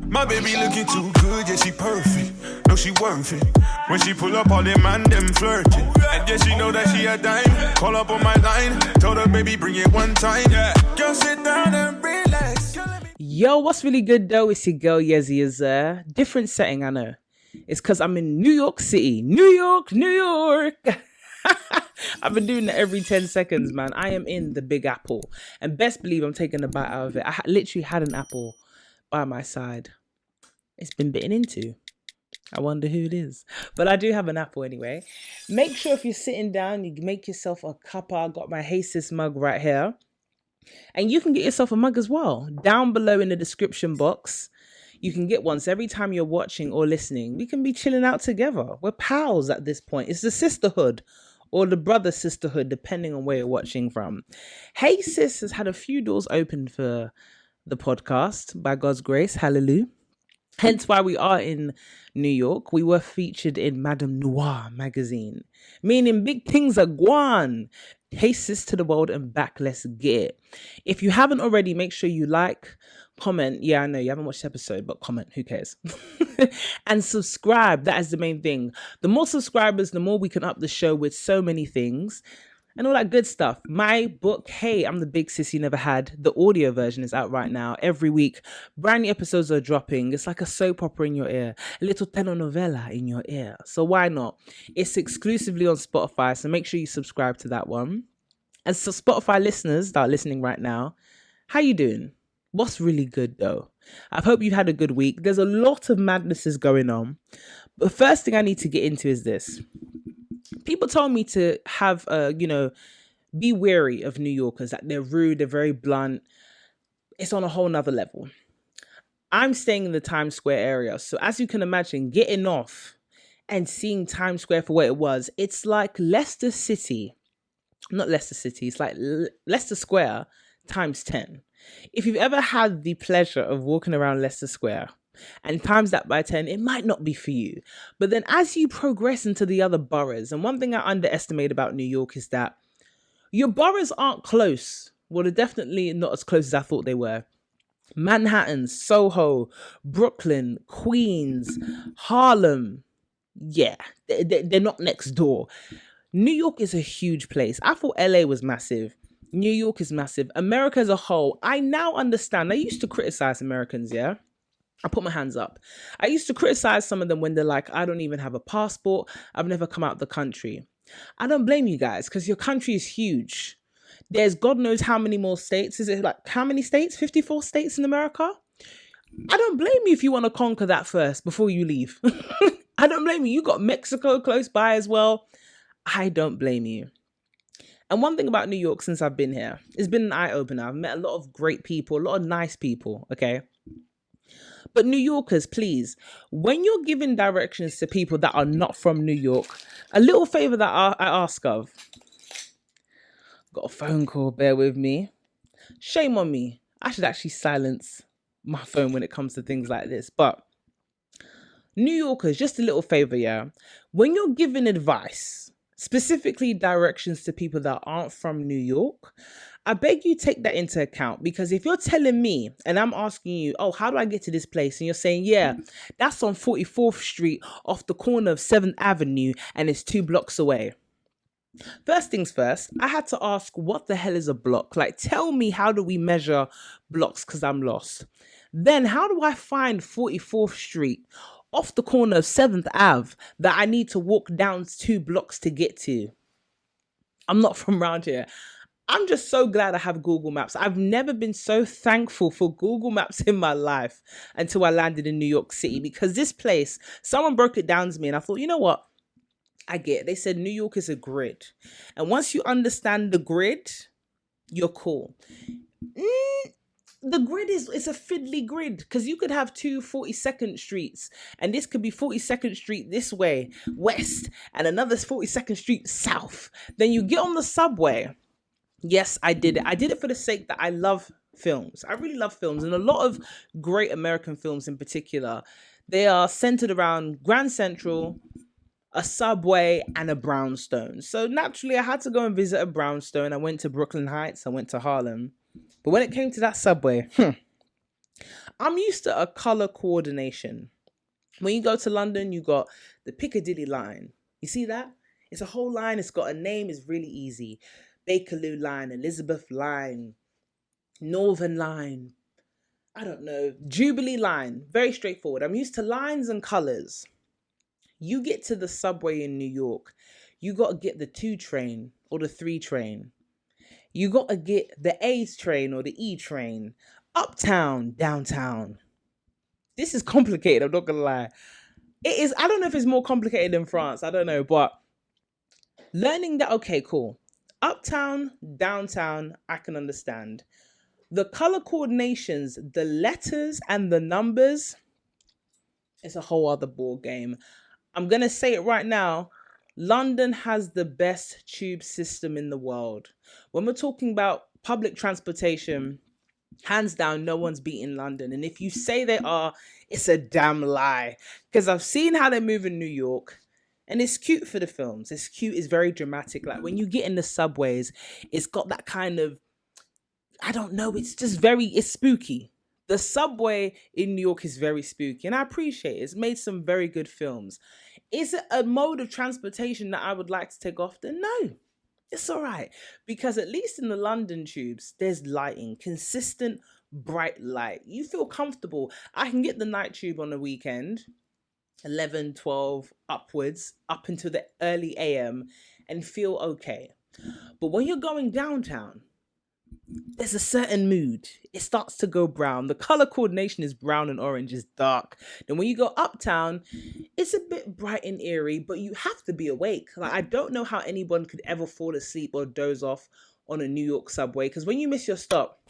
My baby looking too good, yeah, she perfect. No, she worth it. When she pull up, all them man, them flirting. And yeah, she know that she a dime. Call up on my line. Told her, baby, bring it one time. Yeah. Girl, sit down and relax. Yo, what's really good though? It's your girl Yezziyezzir. Different setting, I know. It's because I'm in New York City. New York. I've been doing that every 10 seconds, man. I am in the Big Apple. And best believe I'm taking a bite out of it. I literally had an apple by my side. It's been bitten into. I wonder who it is. But I do have an apple anyway. Make sure if you're sitting down, you make yourself a cuppa. I got my Hey Sis mug right here. And you can get yourself a mug as well. Down below in the description box, you can get one. So every time you're watching or listening, we can be chilling out together. We're pals at this point. It's the sisterhood or the brother sisterhood, depending on where you're watching from. Hey Sis has had a few doors open for the podcast, by God's grace. Hallelujah. Hence why we are in New York. We were featured in Madame Noir magazine, meaning big things are gone. Hey sis to the world and back, let's get it. If you haven't already, make sure you like, comment. Yeah, I know you haven't watched the episode, but comment, who cares? And subscribe. That is the main thing. The more subscribers, the more we can up the show with so many things and all that good stuff. My book, Hey, I'm the Big Sis You Never Had. The audio version is out right now. Every week, brand new episodes are dropping. It's like a soap opera in your ear, a little telenovela in your ear. So why not? It's exclusively on Spotify, so make sure you subscribe to that one. And so Spotify listeners that are listening right now, how you doing? What's really good though? I hope you've had a good week. There's a lot of madnesses going on. But the first thing I need to get into is this. People told me to have, be wary of New Yorkers, that they're rude, they're very blunt. It's on a whole nother level. I'm staying in the Times Square area. So as you can imagine, getting off and seeing Times Square for what it was, it's like Leicester City. Not Leicester City, it's like Leicester Square times 10. If you've ever had the pleasure of walking around Leicester Square, and times that by 10, it might not be for you. But then as you progress into the other boroughs, and one thing I underestimate about New York is that your boroughs aren't close. Well, they're definitely not as close as I thought they were. Manhattan, Soho, Brooklyn, Queens, Harlem. Yeah, they're not next door. New York is a huge place. I thought LA was massive. New York is massive. America as a whole, I now understand. I used to criticize Americans, yeah? I put my hands up. I used to criticize some of them when they're like, I don't even have a passport. I've never come out of the country. I don't blame you guys because your country is huge. There's God knows how many more states. Is it like how many states? 54 states in America? I don't blame you if you want to conquer that first before you leave. I don't blame you. You got Mexico close by as well. I don't blame you. And one thing about New York since I've been here, it's been an eye-opener. I've met a lot of great people, a lot of nice people, okay? But New Yorkers, please, when you're giving directions to people that are not from New York, a little favor that I ask of. Got a phone call, bear with me. Shame on me. I should actually silence my phone when it comes to things like this. But New Yorkers, just a little favor, yeah? When you're giving advice, specifically directions to people that aren't from New York, I beg you take that into account, because if you're telling me and I'm asking you, oh, how do I get to this place? And you're saying, yeah, that's on 44th Street off the corner of 7th Avenue and it's 2 blocks away. First things first, I had to ask, what the hell is a block? Like, tell me, how do we measure blocks? Because I'm lost. Then how do I find 44th Street off the corner of 7th Ave that I need to walk down 2 blocks to get to? I'm not from around here. I'm just so glad I have Google Maps. I've never been so thankful for Google Maps in my life until I landed in New York City, because this place, someone broke it down to me and I thought, you know what? I get it. They said New York is a grid. And once you understand the grid, you're cool. The grid it's a fiddly grid, because you could have 2 42nd Streets and this could be 42nd Street this way, west, and another 42nd Street south. Then you get on the subway. Yes, I did it. I did it for the sake that I love films. I really love films, and a lot of great American films in particular, they are centered around Grand Central, a subway, and a brownstone. So naturally, I had to go and visit a brownstone. I went to Brooklyn Heights. I went to Harlem. But when it came to that subway, I'm used to a color coordination. When you go to London, you got the Piccadilly line. You see that? It's a whole line. It's got a name. It's really easy. Bakerloo line, Elizabeth line, Northern line. I don't know. Jubilee line. Very straightforward. I'm used to lines and colors. You get to the subway in New York, you got to get the 2 train or the 3 train. You got to get the A train or the E train. Uptown, downtown. This is complicated, I'm not going to lie. It is, I don't know if it's more complicated than France, I don't know, but learning that, okay, cool. Uptown, downtown, I can understand. The color coordinations, the letters and the numbers, it's a whole other ball game. I'm going to say it right now. London has the best tube system in the world. When we're talking about public transportation, hands down, no one's beating London. And if you say they are, it's a damn lie. Because I've seen how they move in New York. And it's cute for the films. It's cute. It's very dramatic. Like when you get in the subways, it's got that kind of, I don't know, it's just it's spooky. The subway in New York is very spooky. And I appreciate it. It's made some very good films. Is it a mode of transportation that I would like to take often? No, it's all right. Because at least in the London tubes, there's lighting, consistent, bright light. You feel comfortable. I can get the night tube on the weekend, 11, 12, upwards, up into the early AM and feel okay. But when you're going downtown, there's a certain mood. It starts to go brown. The color coordination is brown and orange, is dark. Then when you go uptown, it's a bit bright and eerie, but you have to be awake. Like, I don't know how anyone could ever fall asleep or doze off on a New York subway, because when you miss your stop,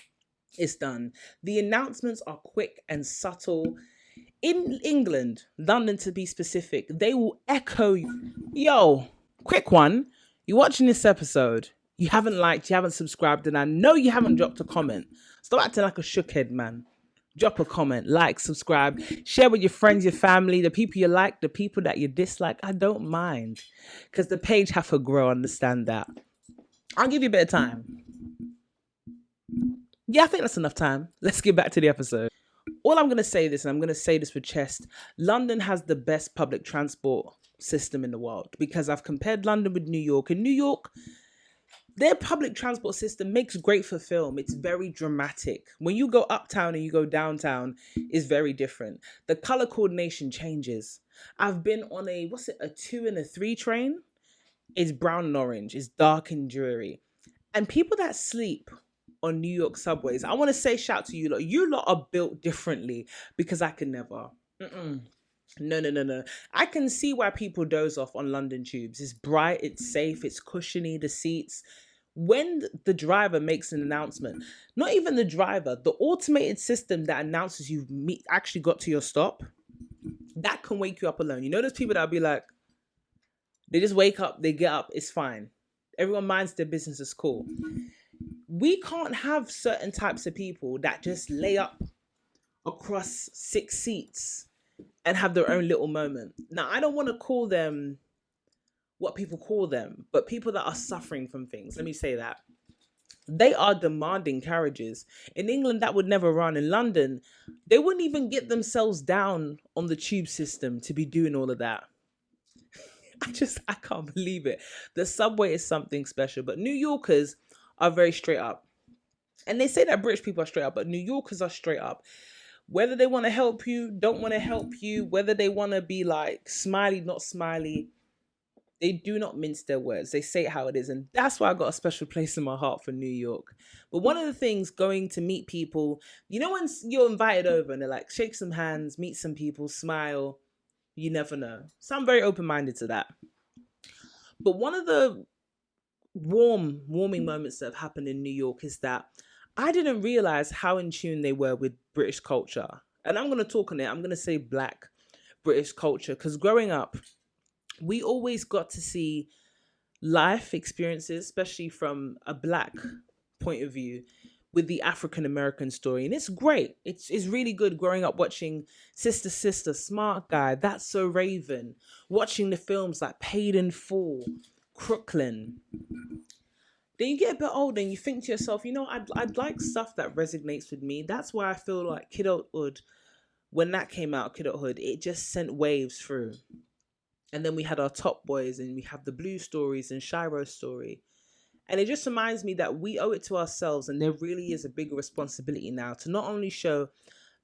it's done. The announcements are quick and subtle. In England, London to be specific, they will echo you. Yo, quick one. You're watching this episode. You haven't liked, you haven't subscribed, and I know you haven't dropped a comment. Stop acting like a shookhead, man. Drop a comment, like, subscribe, share with your friends, your family, the people you like, the people that you dislike. I don't mind, because the page have to grow, understand that. I'll give you a bit of time. Yeah, I think that's enough time. Let's get back to the episode. All I'm going to say this, and I'm going to say this with chest, London has the best public transport system in the world, because I've compared London with New York. In New York, their public transport system makes great for film. It's very dramatic. When you go uptown and you go downtown, it's very different. The color coordination changes. I've been on a 2 and a 3 train. It's brown and orange. It's dark and dreary. And people that sleep on New York subways, I want to say shout to you lot. You lot are built differently, because I can never. No. I can see why people doze off on London tubes. It's bright, it's safe, it's cushiony, the seats. When the driver makes an announcement, not even the driver, the automated system that announces you've actually got to your stop, that can wake you up alone. You know those people that'll be like, they just wake up, they get up, it's fine. Everyone minds their business, it's cool. We can't have certain types of people that just lay up across 6 seats and have their own little moment. Now, I don't want to call them what people call them, but people that are suffering from things. Let me say that. They are demanding carriages. In England, that would never run. In London, they wouldn't even get themselves down on the tube system to be doing all of that. I can't believe it. The subway is something special, but New Yorkers are very straight up. And they say that British people are straight up, but New Yorkers are straight up. Whether they want to help you, don't want to help you, whether they want to be like smiley, not smiley, they do not mince their words. They say it how it is. And that's why I got a special place in my heart for New York. But one of the things, going to meet people, you know, when you're invited over and they're like, shake some hands, meet some people, smile, you never know. So I'm very open-minded to that. But one of the warming moments that have happened in New York is that I didn't realize how in tune they were with British culture. And I'm going to talk on it. I'm going to say Black British culture, because growing up, we always got to see life experiences, especially from a Black point of view, with the African American story. And it's great. It's really good growing up watching Sister, Smart Guy, That's So Raven, watching the films like Paid in Full, Crooklyn. Then you get a bit older and you think to yourself, I'd like stuff that resonates with me. That's why I feel like kidulthood, when that came out, kidulthood, it just sent waves through. And then we had our Top Boys, and we have the Blue Stories and Shiro's story. And it just reminds me that we owe it to ourselves, and there really is a bigger responsibility now to not only show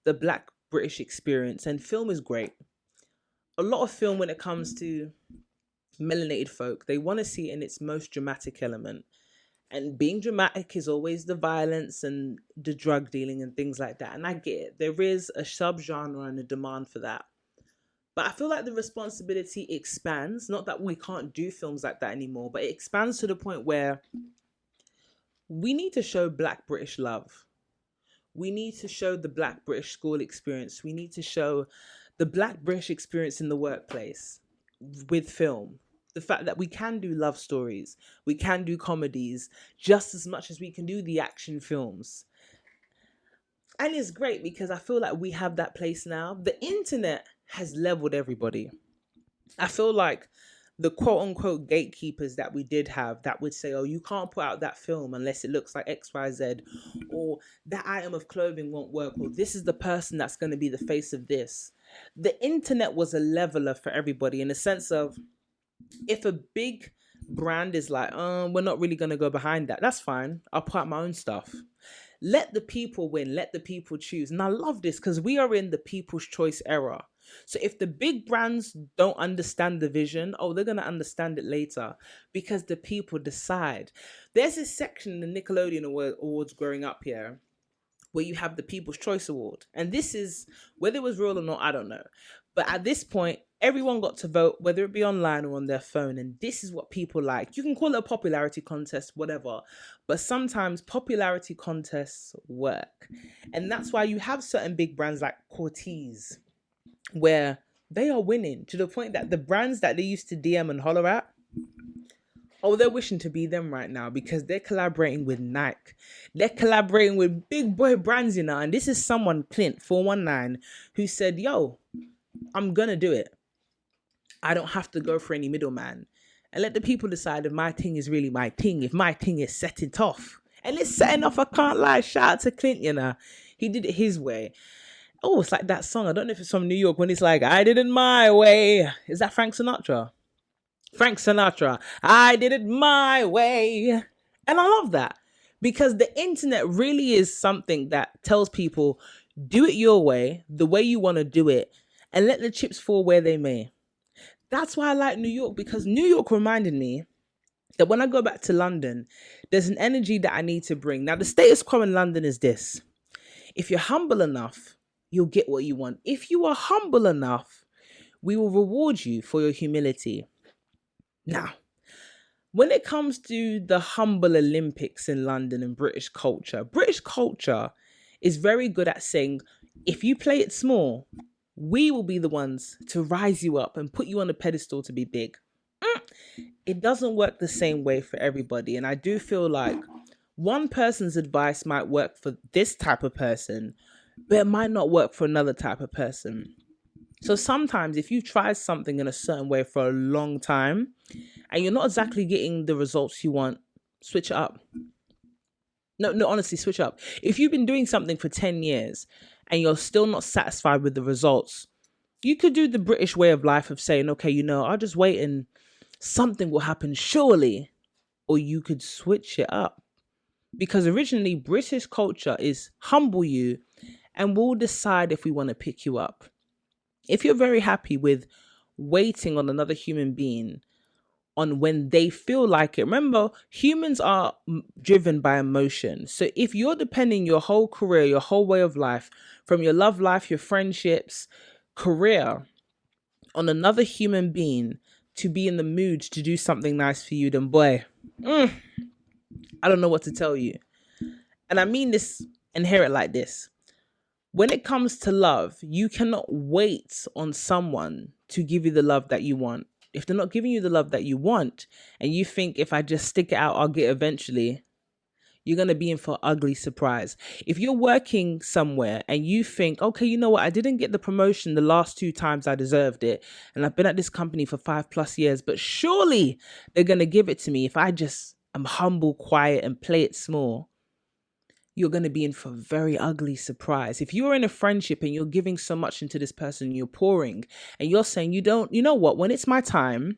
the Black British experience, and film is great. A lot of film, when it comes to melanated folk, they want to see it in its most dramatic element. And being dramatic is always the violence and the drug dealing and things like that. And I get it. There is a subgenre and a demand for that. But I feel like the responsibility expands. Not that we can't do films like that anymore, but it expands to the point where we need to show Black British love. We need to show the Black British school experience. We need to show the Black British experience in the workplace with film. The fact that we can do love stories, we can do comedies just as much as we can do the action films. And it's great because I feel like we have that place now. The internet has leveled everybody. I feel like the quote unquote gatekeepers that we did have that would say, oh, you can't put out that film unless it looks like XYZ, or that item of clothing won't work, or this is the person that's going to be the face of this. The internet was a leveler for everybody in the sense of, if a big brand is like, we're not really going to go behind that, that's fine. I'll put out my own stuff. Let the people win. Let the people choose. And I love this because we are in the people's choice era. So if the big brands don't understand the vision, they're going to understand it later because the people decide. There's this section in the Nickelodeon Awards growing up here where you have the People's Choice Award. And this is, whether it was real or not, I don't know. But at this point, everyone got to vote, whether it be online or on their phone. And this is what people like. You can call it a popularity contest, whatever. But sometimes popularity contests work. And that's why you have certain big brands like Cortez, where they are winning to the point that the brands that they used to DM and holler at, they're wishing to be them right now because they're collaborating with Nike. They're collaborating with big boy brands, And this is someone, Clint 419, who said, yo, I'm going to do it. I don't have to go for any middleman. And let the people decide if my thing is really my thing, if my thing is setting off. And it's setting off, I can't lie. Shout out to Clint, He did it his way. It's like that song. I don't know if it's from New York when it's like, I did it my way. Is that Frank Sinatra? Frank Sinatra. I did it my way. And I love that because the internet really is something that tells people, do it your way, the way you want to do it, and let the chips fall where they may. That's why I like New York, because New York reminded me that when I go back to London, there's an energy that I need to bring. Now, the status quo in London is this. If you're humble enough, you'll get what you want. If you are humble enough, we will reward you for your humility. Now, when it comes to the humble Olympics in London and British culture is very good at saying, if you play it small, we will be the ones to rise you up and put you on a pedestal to be big. It doesn't work the same way for everybody. And I do feel like one person's advice might work for this type of person, but it might not work for another type of person. So sometimes if you try something in a certain way for a long time and you're not exactly getting the results you want, switch it up. No, honestly, switch up. If you've been doing something for 10 years and you're still not satisfied with the results, you could do the British way of life of saying, okay, I'll just wait and something will happen surely. Or you could switch it up. Because originally British culture is humble you and we'll decide if we want to pick you up. If you're very happy with waiting on another human being on when they feel like it, remember, humans are driven by emotion. So if you're depending your whole career, your whole way of life, from your love life, your friendships, career, on another human being to be in the mood to do something nice for you, then boy, I don't know what to tell you. And I mean this and hear it like this. When it comes to love, you cannot wait on someone to give you the love that you want. If they're not giving you the love that you want, and you think if I just stick it out, I'll get eventually, you're going to be in for an ugly surprise. If you're working somewhere and you think, okay, you know what? I didn't get the promotion the last 2 times I deserved it. And I've been at this company for 5+ years, but surely they're going to give it to me if I just humble, quiet, and play it small, you're going to be in for a very ugly surprise. If you're in a friendship and you're giving so much into this person, you're pouring, and you're saying, you know what, when it's my time,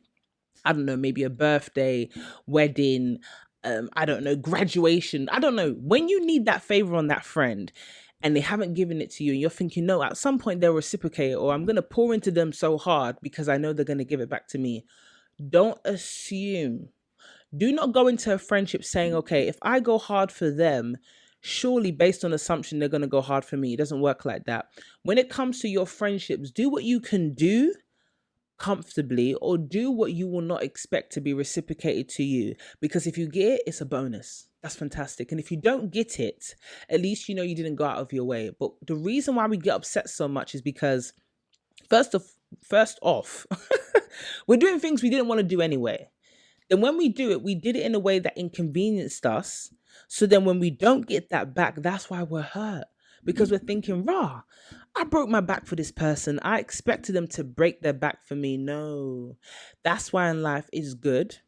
I don't know, maybe a birthday, wedding, I don't know, graduation, I don't know, when you need that favor on that friend and they haven't given it to you and you're thinking, no, at some point they'll reciprocate, or I'm going to pour into them so hard because I know they're going to give it back to me. Don't assume. Do not go into a friendship saying, okay, if I go hard for them, surely based on assumption they're going to go hard for me. It doesn't work like that. When it comes to your friendships, do what you can do comfortably, or do what you will not expect to be reciprocated to you. Because if you get it, it's a bonus. That's fantastic. And if you don't get it, at least you know you didn't go out of your way. But the reason why we get upset so much is because first off, we're doing things we didn't want to do anyway. Then when we do it, we did it in a way that inconvenienced us. So then when we don't get that back, that's why we're hurt. Because we're thinking, rah, I broke my back for this person. I expected them to break their back for me. No, that's why in life is good.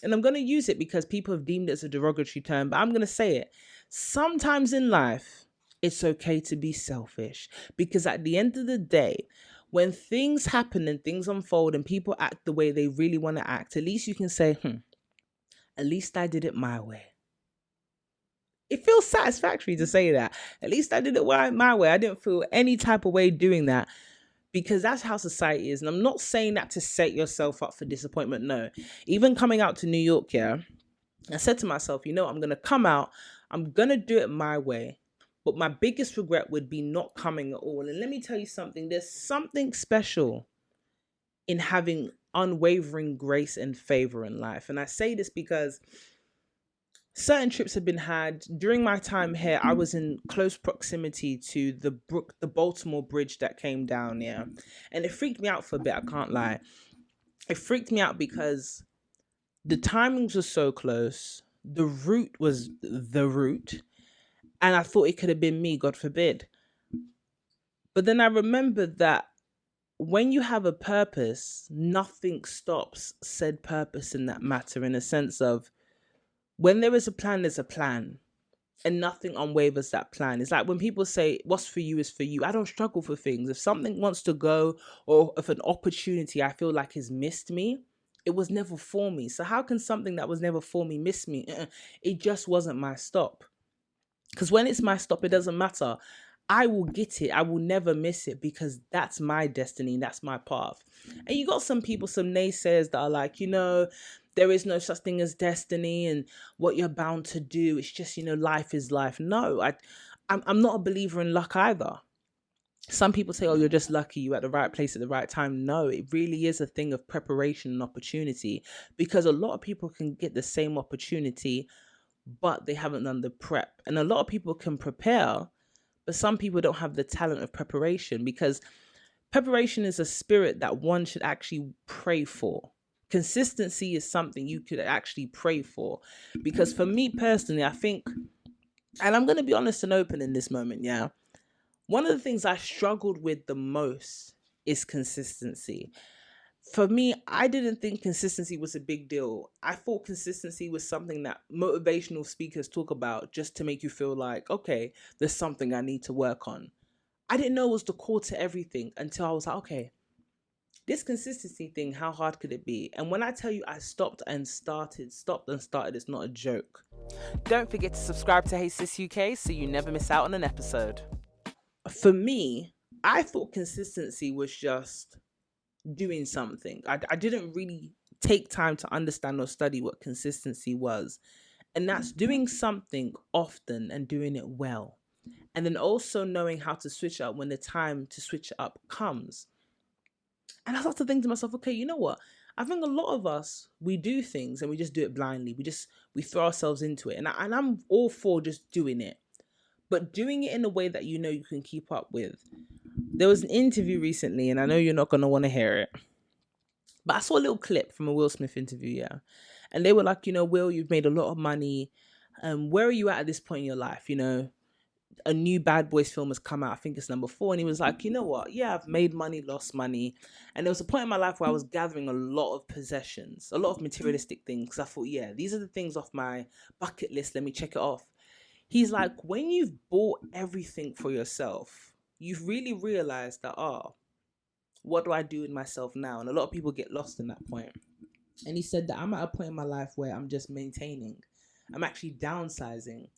And I'm going to use it because people have deemed it as a derogatory term, but I'm going to say it. Sometimes in life, it's okay to be selfish, because at the end of the day, when things happen and things unfold and people act the way they really want to act, at least you can say, at least I did it my way. It feels satisfactory to say that. At least I did it my way. I didn't feel any type of way doing that, because that's how society is. And I'm not saying that to set yourself up for disappointment. No. Even coming out to New York, I said to myself, I'm going to come out. I'm going to do it my way. But my biggest regret would be not coming at all. And let me tell you something. There's something special in having unwavering grace and favor in life. And I say this because certain trips have been had. During my time here, I was in close proximity to the Baltimore Bridge that came down, and it freaked me out for a bit, I can't lie. It freaked me out because the timings were so close, the route was the route, and I thought it could have been me, God forbid. But then I remembered that when you have a purpose, nothing stops said purpose in that matter, in a sense of, when there is a plan, there's a plan, and nothing unwavers that plan. It's like when people say, what's for you is for you. I don't struggle for things. If something wants to go, or if an opportunity I feel like has missed me, it was never for me. So how can something that was never for me miss me? It just wasn't my stop. Because when it's my stop, it doesn't matter. I will get it. I will never miss it, because that's my destiny. That's my path. And you got some people, some naysayers that are like, there is no such thing as destiny and what you're bound to do. It's just, life is life. No, I'm not a believer in luck either. Some people say, oh, you're just lucky, you're at the right place at the right time. No, it really is a thing of preparation and opportunity, because a lot of people can get the same opportunity, but they haven't done the prep. And a lot of people can prepare, but some people don't have the talent of preparation, because preparation is a spirit that one should actually pray for. Consistency is something you could actually pray for. Because for me personally, I think, and I'm going to be honest and open in this moment, one of the things I struggled with the most is consistency. For me, I didn't think consistency was a big deal. I thought consistency was something that motivational speakers talk about just to make you feel like, okay, there's something I need to work on. I didn't know it was the core to everything until I was like, okay, this consistency thing, how hard could it be? And when I tell you I stopped and started, it's not a joke. Don't forget to subscribe to Hey Sis UK so you never miss out on an episode. For me, I thought consistency was just doing something. I didn't really take time to understand or study what consistency was. And that's doing something often and doing it well. And then also knowing how to switch up when the time to switch up comes. And I started to think to myself, okay, you know what? I think a lot of us, we do things and we just do it blindly. We throw ourselves into it. And I'm all for just doing it. But doing it in a way that you know you can keep up with. There was an interview recently, and I know you're not going to want to hear it, but I saw a little clip from a Will Smith interview, and they were like, Will, you've made a lot of money. Where are you at this point in your life? a new Bad Boys film has come out. I think it's number 4. And he was like, you know what? Yeah, I've made money, lost money. And there was a point in my life where I was gathering a lot of possessions, a lot of materialistic things. 'Cause I thought, yeah, these are the things off my bucket list. Let me check it off. He's like, when you've bought everything for yourself, you've really realized that, what do I do with myself now? And a lot of people get lost in that point. And he said that I'm at a point in my life where I'm just maintaining. I'm actually downsizing.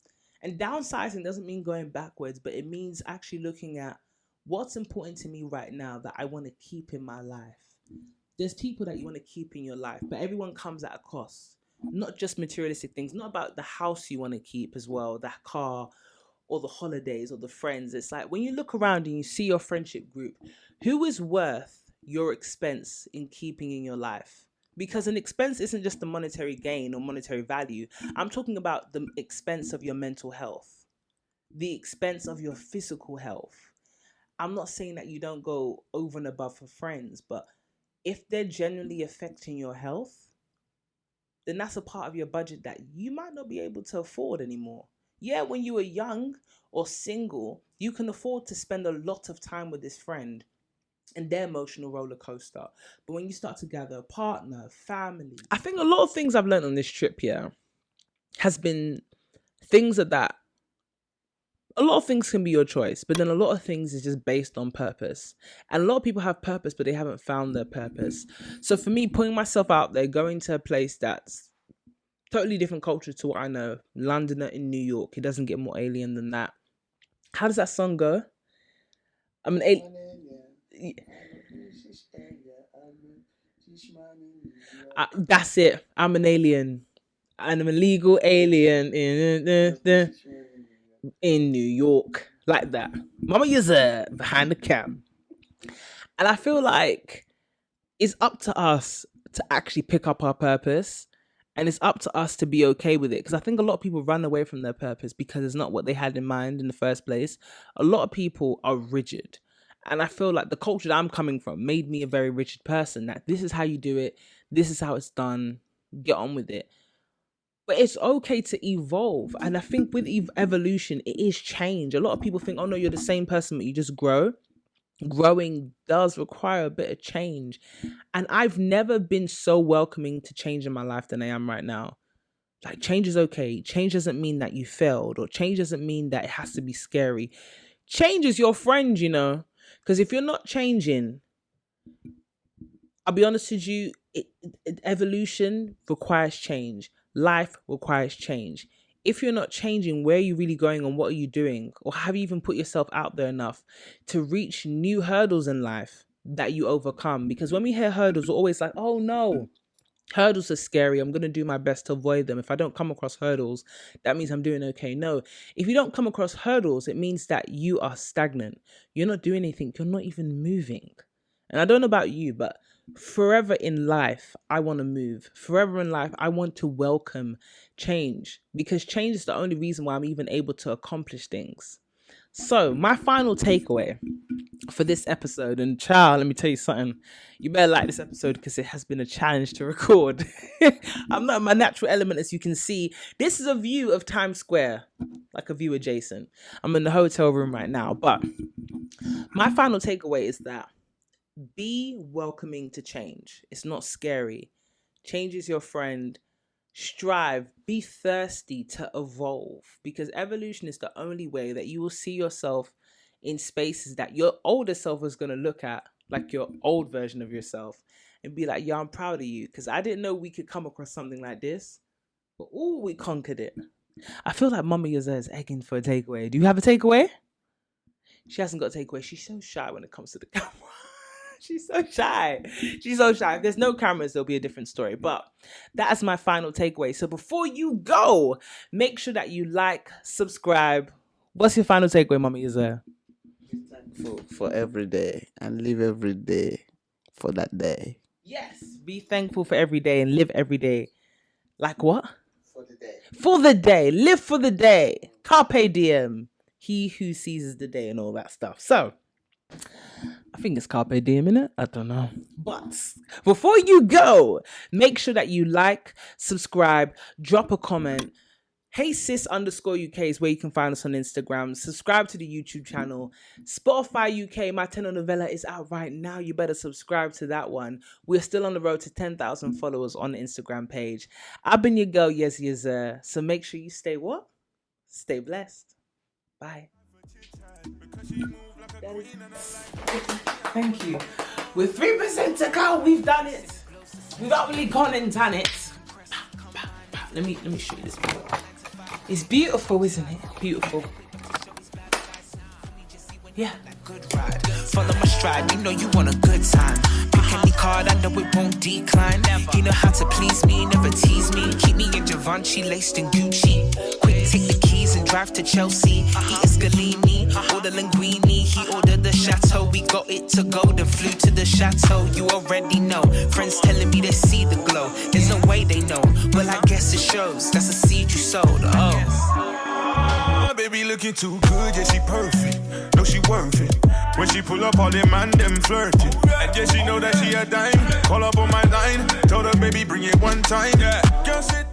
And downsizing doesn't mean going backwards, but it means actually looking at what's important to me right now that I want to keep in my life. There's people that you want to keep in your life, but everyone comes at a cost. Not just materialistic things, not about the house you want to keep as well, that car, or the holidays, or the friends. It's like when you look around and you see your friendship group, who is worth your expense in keeping in your life? Because an expense isn't just the monetary gain or monetary value. I'm talking about the expense of your mental health, the expense of your physical health. I'm not saying that you don't go over and above for friends, but if they're genuinely affecting your health, then that's a part of your budget that you might not be able to afford anymore. Yeah, when you were young or single, you can afford to spend a lot of time with this friend and their emotional roller coaster. But when you start to gather a partner, family, I think a lot of things I've learned on this trip here has been things that a lot of things can be your choice, but then a lot of things is just based on purpose. And a lot of people have purpose, but they haven't found their purpose. So for me, putting myself out there, going to a place that's totally different culture to what I know, Londoner in New York, it doesn't get more alien than that. How does that song go? I'm an alien. That's it. I'm an alien. And I'm a legal alien in New York. Like that. Mama Yezzir behind the cam. And I feel like it's up to us to actually pick up our purpose. And it's up to us to be okay with it. Because I think a lot of people run away from their purpose because it's not what they had in mind in the first place. A lot of people are rigid. And I feel like the culture that I'm coming from made me a very rigid person. That this is how you do it. This is how it's done. Get on with it. But it's okay to evolve. And I think with evolution, it is change. A lot of people think, oh no, you're the same person, but you just grow. Growing does require a bit of change. And I've never been so welcoming to change in my life than I am right now. Like, change is okay. Change doesn't mean that you failed, or change doesn't mean that it has to be scary. Change is your friend, you know. Because if you're not changing, I'll be honest with you, evolution requires change. Life requires change. If you're not changing, where are you really going and what are you doing? Or have you even put yourself out there enough to reach new hurdles in life that you overcome? Because when we hear hurdles, we're always like, oh no, hurdles are scary. I'm going to do my best to avoid them. If I don't come across hurdles, that means I'm doing okay. No, if you don't come across hurdles, it means that you are stagnant. You're not doing anything. You're not even moving. And I don't know about you, but forever in life, I want to move. Forever in life, I want to welcome change, because change is the only reason why I'm even able to accomplish things. So my final takeaway for this episode, and child, let me tell you something, you better like this episode because it has been a challenge to record. I'm not in my natural element, as you can see. This is a view of Times Square, like a view adjacent. I'm in the hotel room right now, but my final takeaway is that be welcoming to change. It's not scary. Change is your friend. Strive, be thirsty to evolve, because evolution is the only way that you will see yourself in spaces that your older self is going to look at, like your old version of yourself, and be like, yeah, I'm proud of you, because I didn't know we could come across something like this, but we conquered it. I feel like Mama Yezzir is egging for a takeaway. Do you have a takeaway? She hasn't got a takeaway. She's so shy when it comes to the camera. She's so shy. She's so shy. If there's no cameras, there'll be a different story. But that is my final takeaway. So before you go, make sure that you like, subscribe. What's your final takeaway, Mama Yezzir? Be thankful for every day and live every day for that day. Yes. Be thankful for every day and live every day. Like what? For the day. For the day. Live for the day. Carpe diem. He who seizes the day and all that stuff. So I think it's Carpe Diem, innit? I don't know. But before you go, make sure that you like, subscribe, drop a comment, Hey Sis _UK is where you can find us on Instagram. Subscribe to the YouTube channel. Spotify UK, my telenovela is out right now. You better subscribe to that one. We're still on the road to 10,000 followers on the Instagram page. I've been your girl, Yezzir. So make sure you stay what? Stay blessed. Bye. Thank you. With 3% to go, we've done it. We've actually gone and done it. Let me show you this. It's beautiful, isn't it? Beautiful. Yeah. Follow my stride, you know you want a good time. Pick any card, I know it won't decline. You know how to please me, never tease me. Keep me in Givenchy, laced in Gucci. Quick, take the keys and drive to Chelsea. Eat a Scalini, order linguine. He ordered the chateau, we got it to go, then flew to the chateau. You already know, friends telling me they see the glow. There's no way they know, well I guess it shows. That's a seed you sowed, My baby looking too good, yeah, she perfect. No, she worth it. When she pull up, all them man, them flirting. And yeah, she know that she a dime. Call up on my line. Told her, baby, bring it one time. Yeah. Girl said